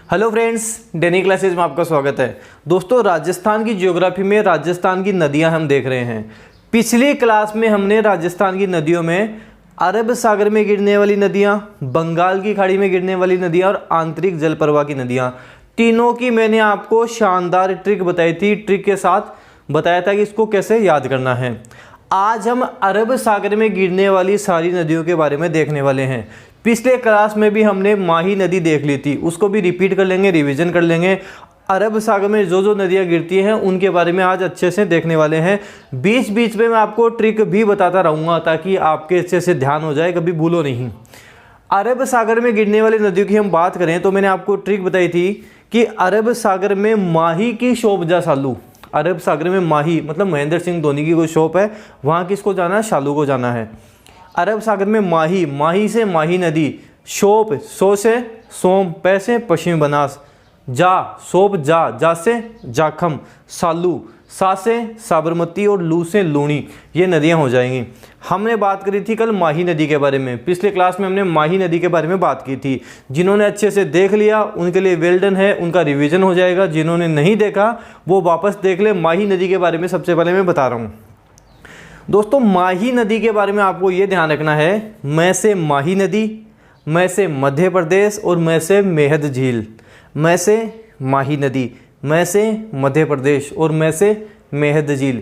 Hello friends, डेनी classes में आपका स्वागत है। दोस्तों, राजस्थान की ज्योग्राफी में राजस्थान की नदियां हम देख रहे हैं। पिछली क्लास में हमने राजस्थान की नदियों में अरब सागर में गिरने वाली नदियां, बंगाल की खाड़ी में गिरने वाली नदियां और आंतरिक जल प्रवाह की नदियां, तीनों की मैंने आपको शानदार ट्रिक बताई थी। ट्रिक के साथ बताया था कि इसको कैसे याद करना है। आज हम अरब सागर में गिरने वाली सारी नदियों के बारे में देखने वाले हैं। पिछले क्लास में भी हमने माही नदी देख ली थी, उसको भी रिपीट कर लेंगे, रिवीजन कर लेंगे। अरब सागर में जो जो नदियाँ गिरती हैं उनके बारे में आज अच्छे से देखने वाले हैं। बीच बीच में मैं आपको ट्रिक भी बताता रहूँगा ताकि आपके अच्छे से ध्यान हो जाए, कभी भूलो नहीं। अरब सागर में गिरने वाली नदियों की हम बात करें तो मैंने आपको ट्रिक बताई थी कि अरब सागर में माही की शोभ जा सालू। अरब सागर में माही मतलब महेंद्र सिंह धोनी की कोई शॉप है, वहाँ किसको जाना है? शालू को जाना है। अरब सागर में माही, माही से माही नदी, शोप सो से सोम, पै से पश्चिमी बनास, जा सोप जा से जाखम, सालू सा से साबरमती और लू से लूणी, ये नदियां हो जाएंगी। हमने बात करी थी कल माही नदी के बारे में। पिछले क्लास में हमने माही नदी के बारे में बात की थी। जिन्होंने अच्छे से देख लिया उनके लिए वेल डन है, उनका रिवीजन हो जाएगा। जिन्होंने नहीं देखा वो वापस देख ले। माही नदी के बारे में सबसे पहले मैं बता रहा हूँ। दोस्तों, माही नदी के बारे में आपको ये ध्यान रखना है, मैं से माही नदी, मैं से मध्य प्रदेश और मैं से मेहद झील। मैं से माही नदी, मैं से मध्य प्रदेश और मैं से मेहद झील।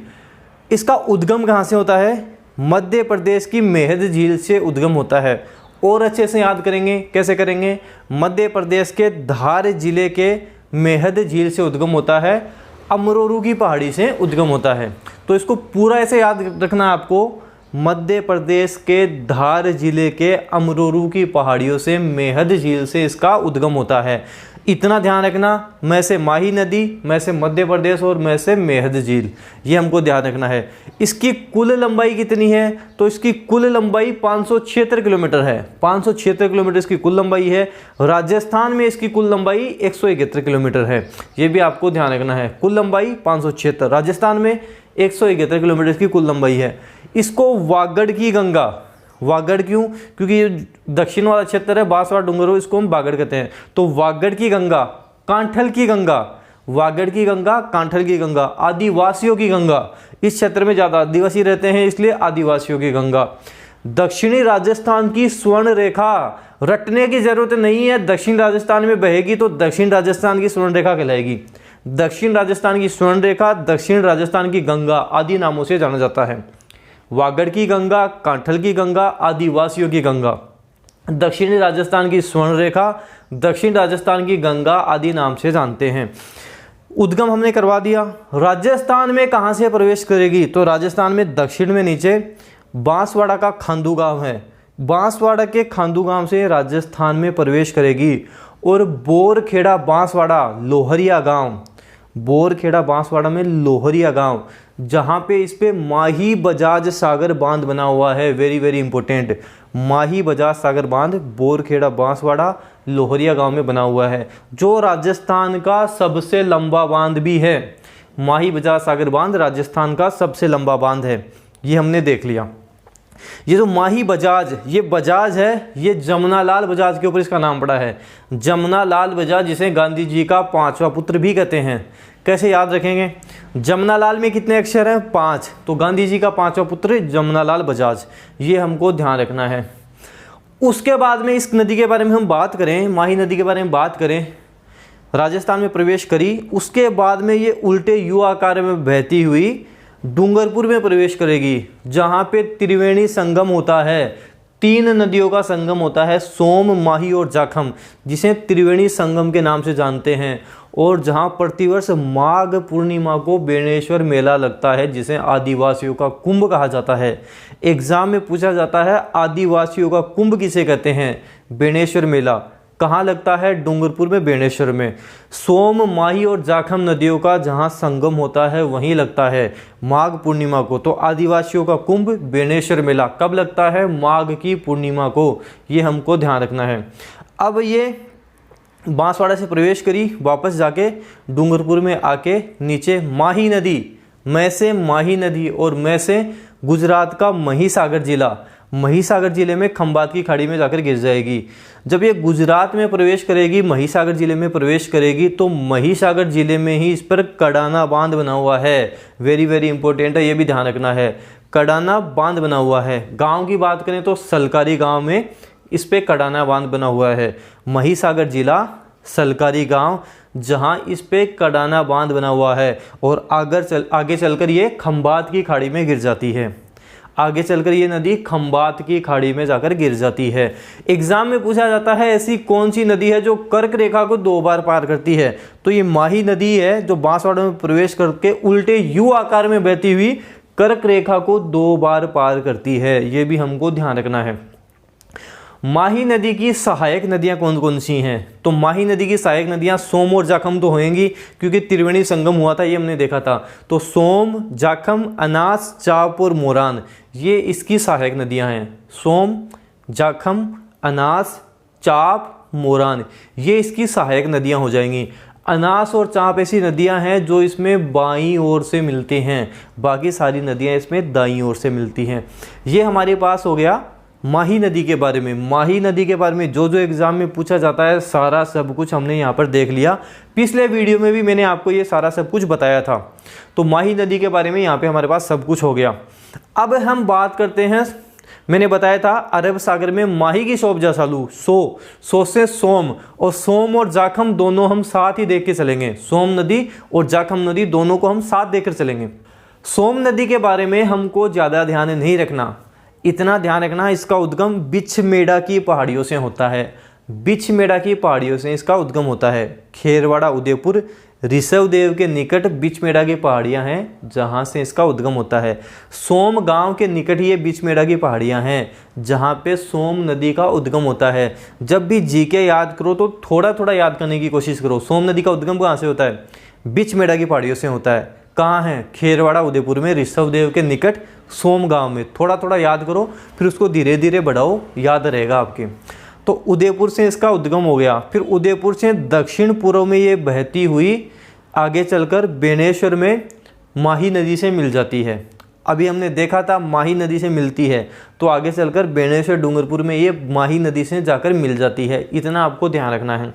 इसका उद्गम कहाँ से होता है? मध्य प्रदेश की मेहद झील से उद्गम होता है। और अच्छे से याद करेंगे, कैसे करेंगे? मध्य प्रदेश के धार जिले के मेहद झील से उद्गम होता है, अमरोरू की पहाड़ी से उद्गम होता है। तो इसको पूरा ऐसे याद रखना है आपको, मध्य प्रदेश के धार जिले के अमरोरू की पहाड़ियों से मेहद झील से इसका उद्गम होता है। इतना ध्यान रखना, मैं से माही नदी, मैं से मध्य प्रदेश और मैं से मेहद झील, ये हमको ध्यान रखना है। इसकी कुल लंबाई कितनी है? तो इसकी कुल लंबाई 576 किलोमीटर है। 576 किलोमीटर इसकी कुल लंबाई है। राजस्थान में इसकी कुल लंबाई 171 किलोमीटर है। ये भी आपको ध्यान रखना है। कुल लंबाई 576, राजस्थान में 171 किलोमीटर इसकी कुल लंबाई है। इसको वागड़ की गंगा, वागड़ क्यों? क्योंकि ये दक्षिण वाला क्षेत्र है, बांसवाड़ा डूंगरों, इसको हम वागड़ कहते हैं। तो वागड़ की गंगा, कांठल की गंगा, वागड़ की गंगा, कांठल की गंगा, आदिवासियों की गंगा। इस क्षेत्र में ज़्यादा आदिवासी रहते हैं इसलिए आदिवासियों की गंगा। दक्षिणी राजस्थान की स्वर्ण रेखा, रटने की जरूरत नहीं है। दक्षिण राजस्थान में बहेगी तो दक्षिण राजस्थान की स्वर्ण रेखा कहलाएगी। दक्षिण राजस्थान की स्वर्ण रेखा, दक्षिण राजस्थान की गंगा आदि नामों से जाना जाता है। वागड़ की गंगा, कांठल की गंगा, आदिवासियों की गंगा, दक्षिणी राजस्थान की स्वर्ण रेखा, दक्षिण राजस्थान की गंगा आदि नाम से जानते हैं। उद्गम हमने करवा दिया। राजस्थान में कहाँ से प्रवेश करेगी? तो राजस्थान में दक्षिण में नीचे बांसवाड़ा का खांदू गांव है, बांसवाड़ा के खांदू गांव से राजस्थान में प्रवेश करेगी। और बोरखेड़ा बांसवाड़ा लोहरिया गांव, बोरखेड़ा बांसवाड़ा में लोहरिया गांव, जहां पे इस पे माही बजाज सागर बांध बना हुआ है। Very very important, Mahi Bajaj Sagar बांध बोरखेड़ा बांसवाड़ा लोहरिया गांव में बना हुआ है, जो राजस्थान का सबसे लंबा बांध भी है। माही बजाज सागर बांध राजस्थान का सबसे लंबा बांध है, ये हमने देख लिया। ये जो माही बजाज, ये बजाज है, ये जमनालाल बजाज के ऊपर इसका नाम पड़ा है। जमनालाल बजाज, जिसे गांधी जी का 5वां पुत्र भी कहते हैं। कैसे याद रखेंगे? जमनालाल में कितने अक्षर हैं? 5। तो गांधी जी का 5वां पुत्र जमनालाल बजाज, ये हमको ध्यान रखना है। उसके बाद में इस नदी के बारे में हम बात करें, माही नदी के बारे में बात करें, राजस्थान में प्रवेश करी। उसके बाद में ये उल्टे यू आकार में बहती हुई डूंगरपुर में प्रवेश करेगी, जहाँ पे त्रिवेणी संगम होता है। 3 नदियों का संगम होता है, सोम, माही और जाखम, जिसे त्रिवेणी संगम के नाम से जानते हैं। और जहाँ प्रतिवर्ष माघ पूर्णिमा को बेणेश्वर मेला लगता है, जिसे आदिवासियों का कुंभ कहा जाता है। एग्जाम में पूछा जाता है आदिवासियों का कुंभ किसे कहते हैं? बेणेश्वर मेला। कहाँ लगता है? डूंगरपुर में, बेणेश्वर में। सोम, माही और जाखम नदियों का जहाँ संगम होता है वहीं लगता है माघ पूर्णिमा को। तो आदिवासियों का कुंभ बेणेश्वर मेला कब लगता है? माघ की पूर्णिमा को, ये हमको ध्यान रखना है। अब ये बांसवाड़ा से प्रवेश करी, वापस जाके डूंगरपुर में आके नीचे माही नदी, मैं से माही नदी और मैं से गुजरात का महिसागर जिला, महिसागर जिले में खंबात की खाड़ी में जाकर गिर जाएगी। जब ये गुजरात में प्रवेश करेगी, महिसागर जिले में प्रवेश करेगी, तो महिसागर जिले में ही इस पर कडाना बांध बना हुआ है। वेरी वेरी इंपॉर्टेंट है, ये भी ध्यान रखना है। कडाना बांध बना हुआ है। गांव की बात करें तो सलकारी गांव में इस पे कडाना बांध बना हुआ है। महिसागर जिला, सलकारी गांव, जहां इस पे कडाना बांध बना हुआ है। और आगे चलकर ये खंबात की खाड़ी में गिर जाती है। आगे चलकर ये नदी खंबात की खाड़ी में जाकर गिर जाती है। एग्जाम में पूछा जाता है ऐसी कौन सी नदी है जो कर्क रेखा को 2 बार पार करती है, तो ये माही नदी है जो बांसवाड़ा में प्रवेश करके उल्टे यू आकार में बहती हुई कर्क रेखा को 2 बार पार करती है। ये भी हमको ध्यान रखना है। माही नदी की सहायक नदियां कौन कौन सी हैं? तो माही नदी की सहायक नदियां सोम और जाखम तो होंगी, क्योंकि त्रिवेणी संगम हुआ था, ये हमने देखा था। तो सोम, जाखम, अनास, चाप और मोरान, ये इसकी सहायक नदियां हैं। सोम, जाखम, अनास, चाप, मोरान, ये इसकी सहायक नदियां हो जाएंगी। अनास और चाप ऐसी नदियां हैं जो इसमें बाईं ओर से मिलती हैं, बाकी सारी नदियां इसमें दाईं ओर से मिलती हैं। ये हमारे पास हो गया माही नदी के बारे में। माही नदी के बारे में जो जो एग्जाम में पूछा जाता है सारा सब कुछ हमने यहाँ पर देख लिया। पिछले वीडियो में भी मैंने आपको ये सारा सब कुछ बताया था। तो माही नदी के बारे में यहाँ पे हमारे पास सब कुछ हो गया। अब हम बात करते हैं, मैंने बताया था अरब सागर में माही की शोभजा चालू, सो से सोम, और सोम और जाखम दोनों हम साथ ही देख के चलेंगे। सोम नदी और जाखम नदी दोनों को हम साथ देखकर चलेंगे। सोम नदी के बारे में हमको ज़्यादा ध्यान नहीं रखना, इतना ध्यान रखना इसका उद्गम बिछमेड़ा की पहाड़ियों से होता है। बिछमेड़ा की पहाड़ियों से इसका उद्गम होता है। खेरवाड़ा, उदयपुर, ऋषभदेव के निकट बिछमेड़ा की पहाड़ियां हैं जहां से इसका उद्गम होता है। सोम गांव के निकट ये बिछमेड़ा की पहाड़ियां हैं जहां पे सोम नदी का उद्गम होता है। जब भी जीके याद करो तो थोड़ा थोड़ा याद करने की कोशिश करो। सोम नदी का उद्गम कहाँ से होता है? बिछमेड़ा की पहाड़ियों से होता है। कहाँ है? खेरवाड़ा, उदयपुर में, ऋषभदेव के निकट, सोम गांव में। थोड़ा थोड़ा याद करो, फिर उसको धीरे धीरे बढ़ाओ, याद रहेगा आपके। तो उदयपुर से इसका उद्गम हो गया। फिर उदयपुर से दक्षिण पूर्व में ये बहती हुई आगे चलकर बेनेश्वर में माही नदी से मिल जाती है। अभी हमने देखा था माही नदी से मिलती है, तो आगे चलकर बेनेश्वर डूंगरपुर में ये माही नदी से जाकर मिल जाती है। इतना आपको ध्यान रखना है।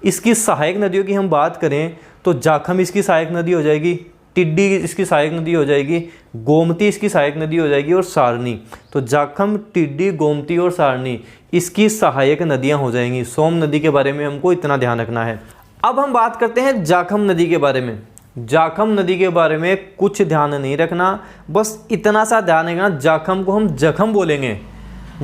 इसकी सहायक नदियों की हम बात करें तो जाखम इसकी सहायक नदी हो जाएगी, टिड्डी इसकी सहायक नदी हो जाएगी, गोमती इसकी सहायक नदी हो जाएगी, और सारनी। तो जाखम, टिड्डी, गोमती और सारनी इसकी सहायक नदियां हो जाएंगी। सोम नदी के बारे में हमको इतना ध्यान रखना है। अब हम बात करते हैं जाखम नदी के बारे में। जाखम नदी के बारे में कुछ ध्यान नहीं रखना, बस इतना सा ध्यान रखना, जाखम को हम जखम बोलेंगे।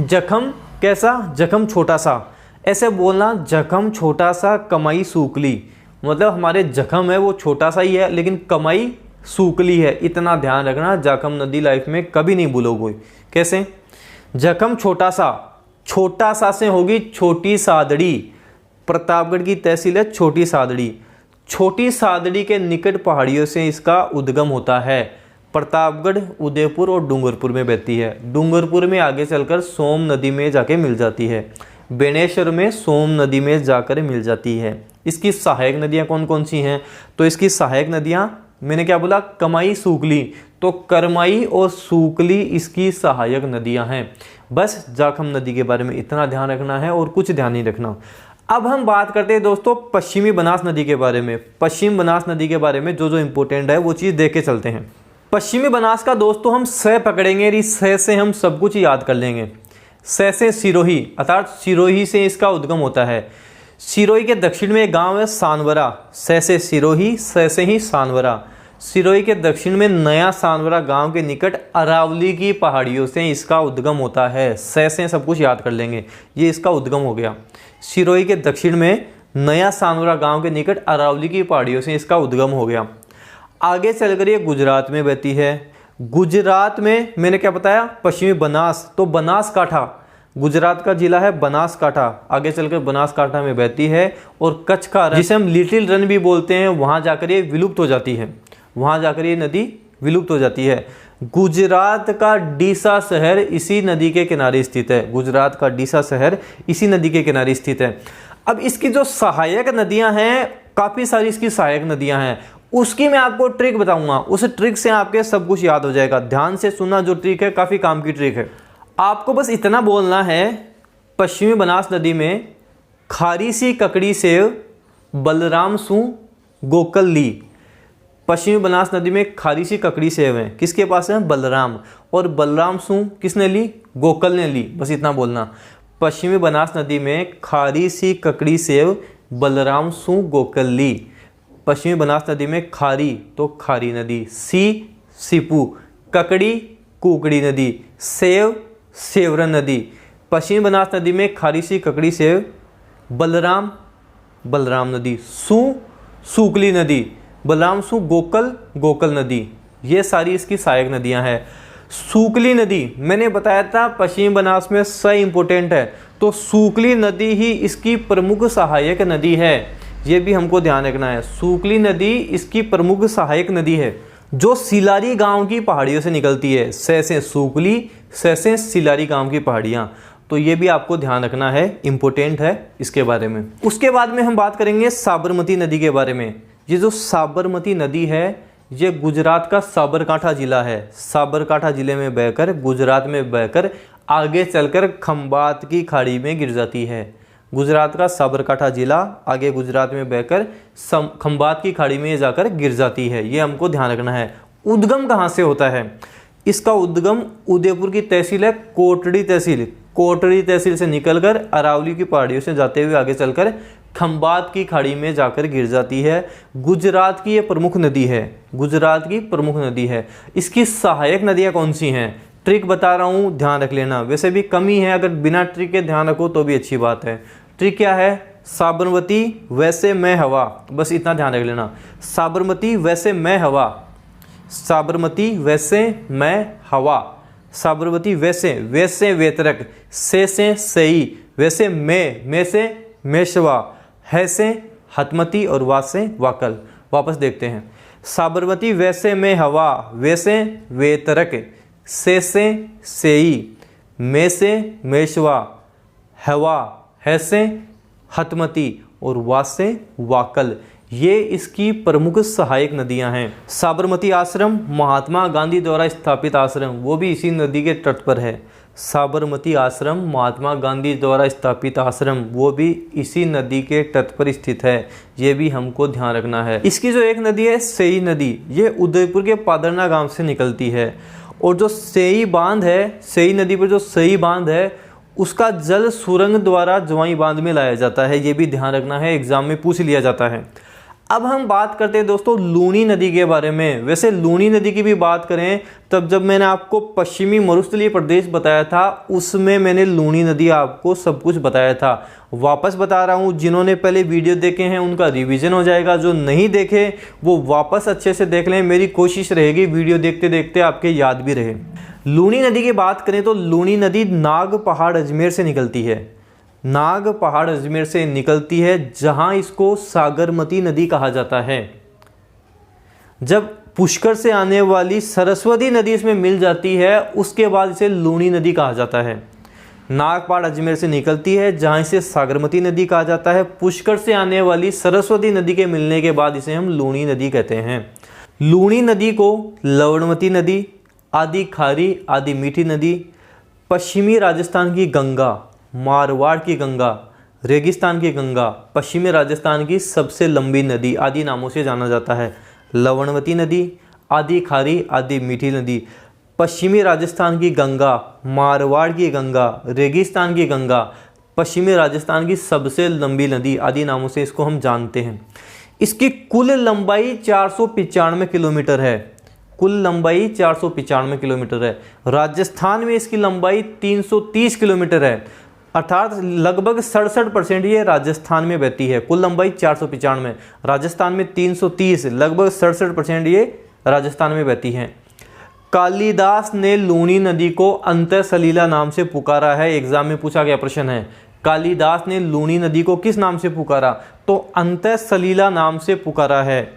जखम कैसा? जखम छोटा सा, ऐसे बोलना, जखम छोटा सा, कमाई सूकली। मतलब हमारे जखम है वो छोटा सा ही है, लेकिन कमाई सूकली है। इतना ध्यान रखना, जाखम नदी लाइफ में कभी नहीं भूलोगे। कैसे? जखम छोटा सा, छोटा सा से होगी छोटी सादड़ी। प्रतापगढ़ की तहसील है छोटी सादड़ी। छोटी सादड़ी के निकट पहाड़ियों से इसका उद्गम होता है। प्रतापगढ़, उदयपुर और डूंगरपुर में बहती है। डूंगरपुर में आगे चलकर सोम नदी में जाके मिल जाती है। बेनेश्वर में सोम नदी में जाकर मिल जाती है। इसकी सहायक नदियां कौन कौन सी हैं? तो इसकी सहायक नदियां मैंने क्या बोला? कमाई, सूकली। तो करमाई और सूकली इसकी सहायक नदियां हैं। बस जाखम नदी के बारे में इतना ध्यान रखना है और कुछ ध्यान नहीं रखना। अब हम बात करते हैं दोस्तों पश्चिमी बनास नदी के बारे में। पश्चिम बनास नदी के बारे में जो जो इंपॉर्टेंट है वो चीज़ देख के चलते हैं। पश्चिमी बनास का दोस्तों हम स पकड़ेंगे, इस स से हम सब कुछ याद कर लेंगे। स से सिरोही, अर्थात सिरोही से इसका उद्गम होता है। सिरोही के दक्षिण में एक गांव है सानवरा। स से सिरोही, स से ही सानवरा। सिरोही के दक्षिण में नया सानवरा गांव के निकट अरावली की पहाड़ियों से इसका उद्गम होता है। स से सब कुछ याद कर लेंगे, ये इसका उद्गम हो गया। सिरोही के दक्षिण में नया सानवरा गांव के निकट अरावली की पहाड़ियों से इसका उद्गम हो गया। आगे चलकर ये गुजरात में बहती है। गुजरात में मैंने क्या बताया? पश्चिमी बनास। तो बनासकांठा, गुजरात का जिला है बनासकांठा। आगे चलकर बनासकांठा में बहती है और कच्छ का रन, जिसे हम लिटिल रन भी बोलते हैं, वहां जाकर ये विलुप्त हो जाती है। वहां जाकर ये नदी विलुप्त हो जाती है। गुजरात का डीसा शहर इसी नदी के किनारे स्थित है। गुजरात का डीसा शहर इसी नदी के किनारे स्थित है। अब इसकी जो सहायक नदियां हैं, काफी सारी इसकी सहायक नदियां हैं, उसकी मैं आपको ट्रिक बताऊंगा। उस ट्रिक से आपके सब कुछ याद हो जाएगा। ध्यान से सुनना, जो ट्रिक है काफी काम की ट्रिक है। आपको बस इतना बोलना है, पश्चिमी बनास नदी में खारी सी ककड़ी सेव बलराम सू गोकल ली। पश्चिमी बनास नदी में खारी सी ककड़ी सेव है, किसके पास है? बलराम। और बलराम सू किसने ली? गोकल ने ली। बस इतना बोलना, पश्चिमी बनास नदी में खारी सी ककड़ी सेव बलराम सू गोकल ली। पश्चिमी बनास नदी में खारी तो खारी नदी, सी सीपू, ककड़ी कुकड़ी नदी, सेव सेवरन नदी। पश्चिमी बनास नदी में खारी सी ककड़ी सेव, बलराम बलराम नदी, सू सूकली नदी, बलराम सू गोकल गोकल नदी। ये सारी इसकी सहायक नदियां हैं। सूकली नदी मैंने बताया था पश्चिमी बनास में स इम्पोर्टेंट है, तो सूकली नदी ही इसकी प्रमुख सहायक नदी है। ये भी हमको ध्यान रखना है, सूकली नदी इसकी प्रमुख सहायक नदी है जो सिलारी गांव की पहाड़ियों से निकलती है। से सूकली, से सिलारी गांव की पहाड़ियाँ, तो ये भी आपको ध्यान रखना है, इम्पोर्टेंट है इसके बारे में। उसके बाद में हम बात करेंगे साबरमती नदी के बारे में। ये जो साबरमती नदी है ये गुजरात का साबरकांठा जिला है। साबरकांठा जिले में बहकर, गुजरात में बहकर आगे चलकर खंबात की खाड़ी में गिर जाती है। गुजरात का साबरकांठा जिला आगे गुजरात में बहकर खंबात की खाड़ी में जाकर गिर जाती है, ये हमको ध्यान रखना है। उद्गम कहाँ से होता है? इसका उद्गम उदयपुर की तहसील है कोटड़ी तहसील, कोटड़ी तहसील से निकलकर अरावली की पहाड़ियों से जाते हुए आगे चलकर खंबात की खाड़ी में जाकर गिर जाती है। गुजरात की ये प्रमुख नदी है, गुजरात की प्रमुख नदी है। इसकी सहायक नदियाँ कौन सी हैं? ट्रिक बता रहा हूँ, ध्यान रख लेना। वैसे भी कमी है, अगर बिना ट्रिक के ध्यान रखो तो भी अच्छी बात है। ट्रिक क्या है? साबरमती वैसे मैं हवा, बस इतना ध्यान रख लेना। साबरमती वैसे मैं हवा, साबरमती वैसे मैं हवा, साबरमती वैसे, वैसे वेतरक, से सही, वैसे मैं से मेशवा, है से हतमती और वा से वाकल। वापस देखते हैं, साबरमती वैसे में हवा, वैसे वेतरक, से सेई, में से मेशवा, हवा, है से हतमती और वा से वाकल। ये इसकी प्रमुख सहायक नदियां हैं। साबरमती आश्रम महात्मा गांधी द्वारा स्थापित आश्रम, वो भी इसी नदी के तट पर है। साबरमती आश्रम महात्मा गांधी द्वारा स्थापित आश्रम, वो भी इसी नदी के तट पर स्थित है। ये भी हमको ध्यान रखना है। इसकी जो एक नदी है सेई नदी, ये उदयपुर के पादरना गांव से निकलती है। और जो सेई बांध है, सेई नदी पर जो सेई बांध है, उसका जल सुरंग द्वारा जवाई बांध में लाया जाता है। ये भी ध्यान रखना है, एग्जाम में पूछ लिया जाता है। अब हम बात करते हैं दोस्तों लूनी नदी के बारे में। वैसे लूनी नदी की भी बात करें, तब जब मैंने आपको पश्चिमी मरुस्थलीय प्रदेश बताया था, उसमें मैंने लूनी नदी आपको सब कुछ बताया था। वापस बता रहा हूँ, जिन्होंने पहले वीडियो देखे हैं उनका रिवीजन हो जाएगा, जो नहीं देखे वो वापस अच्छे से देख लें। मेरी कोशिश रहेगी वीडियो देखते देखते आपके याद भी रहे। लूनी नदी की बात करें तो लूनी नदी नाग पहाड़ अजमेर से निकलती है। नाग पहाड़ अजमेर से निकलती है, जहां इसको सागरमती नदी कहा जाता है। जब पुष्कर से आने वाली सरस्वती नदी इसमें मिल जाती है, उसके बाद इसे लूनी नदी कहा जाता है। नाग पहाड़ अजमेर से निकलती है, जहां इसे सागरमती नदी कहा जाता है। पुष्कर से आने वाली सरस्वती नदी के मिलने के बाद इसे हम लूनी नदी कहते हैं। लूनी नदी को लवणवती नदी, आदि खारी, आदि मीठी नदी, पश्चिमी राजस्थान की गंगा, मारवाड़ की गंगा, रेगिस्तान की गंगा, पश्चिमी राजस्थान की सबसे लंबी नदी आदि नामों से जाना जाता है। लवणवती नदी, आदि खारी, आदि मीठी नदी, पश्चिमी राजस्थान की गंगा, मारवाड़ की गंगा, रेगिस्तान की गंगा, पश्चिमी राजस्थान की सबसे लंबी नदी आदि नामों से इसको हम जानते हैं। इसकी कुल लंबाई 495 किलोमीटर है। कुल लंबाई 495 किलोमीटर है। राजस्थान में इसकी लंबाई 330 किलोमीटर है, अर्थात लगभग 67% ये राजस्थान में बहती है। कुल लंबाई 495, राजस्थान में 330, लगभग 67% ये राजस्थान में बहती है। कालिदास ने लूनी नदी को अंतःसलीला नाम से पुकारा है। एग्जाम में पूछा गया प्रश्न है, कालिदास ने लूनी नदी को किस नाम से पुकारा? तो अंतःसलीला नाम से पुकारा है।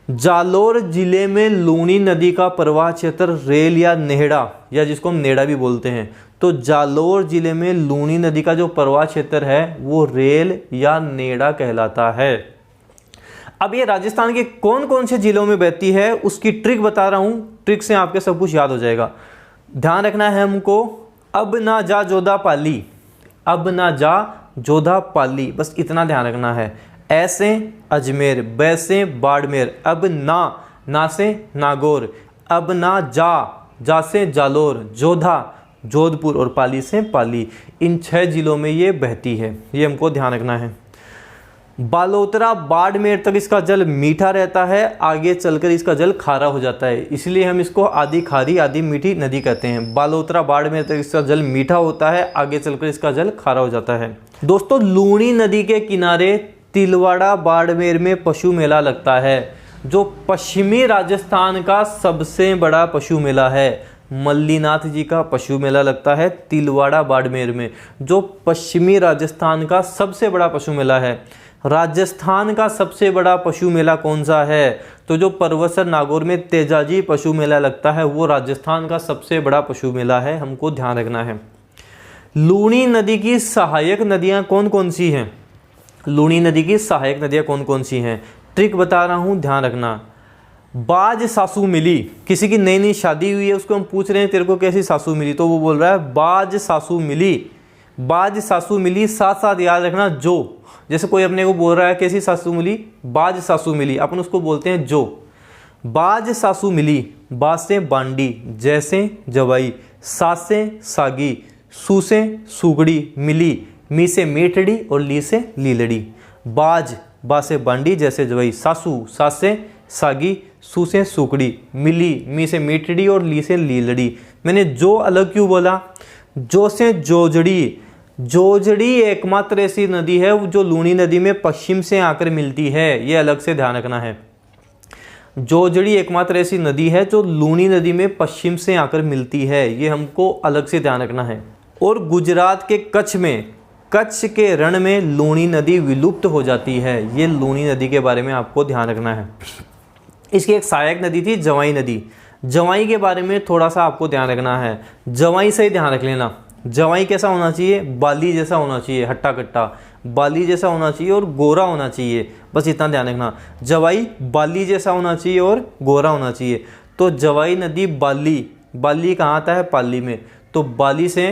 जालोर जिले में लूनी नदी का प्रवाह क्षेत्र रेल या नेहड़ा, या जिसको हम नेड़ा भी बोलते हैं, तो जालोर जिले में लूनी नदी का जो प्रवाह क्षेत्र है वो रेल या नेड़ा कहलाता है। अब ये राजस्थान के कौन कौन से जिलों में बहती है उसकी ट्रिक बता रहा हूँ। ट्रिक से आपके सब कुछ याद हो जाएगा। ध्यान रखना है हमको, अब ना जा जोधा पाली, अब ना जा जोधा पाली, बस इतना ध्यान रखना है। ऐसे अजमेर, बैसे बाड़मेर, अब ना से नागौर, अब ना जा से जालोर, जोधा जोधपुर और पाली से पाली। इन 6 जिलों में ये बहती है, ये हमको ध्यान रखना है। बालोतरा बाड़मेर तक इसका जल मीठा रहता है, आगे चलकर इसका जल खारा हो जाता है, इसलिए हम इसको आधी खारी आधी मीठी नदी कहते हैं। बालोतरा बाड़मेर तक इसका जल मीठा होता है, आगे चलकर इसका जल खारा हो जाता है। दोस्तों, लूणी नदी के किनारे तिलवाड़ा बाड़मेर में पशु मेला लगता है, जो पश्चिमी राजस्थान का सबसे बड़ा पशु मेला है। मल्लीनाथ जी का पशु मेला लगता है तिलवाड़ा बाड़मेर में, जो पश्चिमी राजस्थान का सबसे बड़ा पशु मेला है। राजस्थान का सबसे बड़ा पशु मेला कौन सा है? तो जो परवसर नागौर में तेजाजी पशु मेला लगता है वो राजस्थान का सबसे बड़ा पशु मेला है, हमको ध्यान रखना है। लूणी नदी की सहायक नदियां कौन कौन सी हैं? लूणी नदी की सहायक नदियां कौन कौन सी हैं? ट्रिक बता रहा हूं, ध्यान रखना। बाज सासू मिली, किसी की नई नई शादी हुई है, उसको हम पूछ रहे हैं तेरे को कैसी सासू मिली, तो वो बोल रहा है बाज सासू मिली। बाज सासू मिली, साथ साथ याद रखना जो, जैसे कोई अपने को बोल रहा है कैसी सासू मिली, बाज सासू मिली, अपन उसको बोलते हैं जो। बाज सासू मिली, बाज से बांडी, जैसे जवाई, सास से सागी, सू से सुगड़ी, मिली, मी से मीठड़ी और ली से लीलड़ी। बाज, बा से बांडी, जैसे जवाई, सासू, सास से सागी, सू से सुकड़ी, मिली, मी से मीठड़ी और ली से लीलड़ी। मैंने जो अलग क्यों बोला? जो से जोजड़ी, जोजड़ी एकमात्र ऐसी नदी है जो लूणी नदी में पश्चिम से आकर मिलती है, ये अलग से ध्यान रखना है। जोजड़ी एकमात्र ऐसी नदी है जो लूणी नदी में पश्चिम से आकर मिलती है, ये हमको अलग से ध्यान रखना है। और गुजरात के कच्छ में, कच्छ के रण में लूणी नदी विलुप्त हो जाती है, ये लूणी नदी के बारे में आपको ध्यान रखना है। इसकी एक सहायक नदी थी जवाई नदी। जवाई के बारे में थोड़ा सा आपको ध्यान रखना है, जवाई से ही ध्यान रख लेना। जवाई कैसा होना चाहिए? बाली जैसा होना चाहिए, हट्टा कट्टा, बाली जैसा होना चाहिए और गोरा होना चाहिए, बस इतना ध्यान रखना। जवाई बाली जैसा होना चाहिए और गोरा होना चाहिए। तो जवाई नदी बाली, बाली कहाँ आता है? पाली में। तो बाली से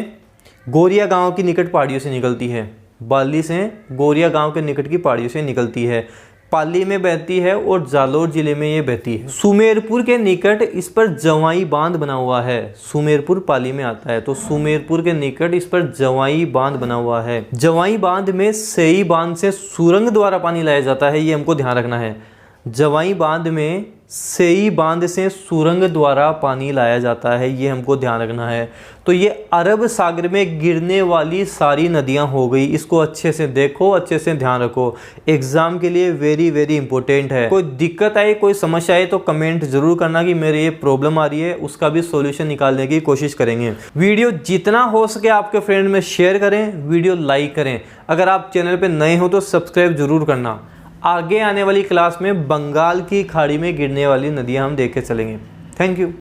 गोरिया गांव की निकट पहाड़ियों से निकलती है, बाली से गोरिया गांव के निकट की पहाड़ियों से निकलती है, पाली में बहती है और जालोर जिले में ये बहती है। सुमेरपुर के निकट इस पर जवाई बांध बना हुआ है, सुमेरपुर पाली में आता है, तो सुमेरपुर के निकट इस पर जवाई बांध बना हुआ है। जवाई बांध में सेई बांध से सुरंग द्वारा पानी लाया जाता है, ये हमको ध्यान रखना है। जवाई बांध में सेई बांध से सुरंग द्वारा पानी लाया जाता है, ये हमको ध्यान रखना है। तो ये अरब सागर में गिरने वाली सारी नदियां हो गई, इसको अच्छे से देखो, अच्छे से ध्यान रखो, एग्जाम के लिए वेरी वेरी इंपॉर्टेंट है। कोई दिक्कत आए, कोई समस्या आए तो कमेंट जरूर करना कि मेरे ये प्रॉब्लम आ रही है, उसका भी सॉल्यूशन निकालने की कोशिश करेंगे। वीडियो जितना हो सके आपके फ्रेंड में शेयर करें, वीडियो लाइक करें। अगर आप चैनल पर नए हो तो सब्सक्राइब जरूर करना। आगे आने वाली क्लास में बंगाल की खाड़ी में गिरने वाली नदियां हम देख के चलेंगे। Thank you.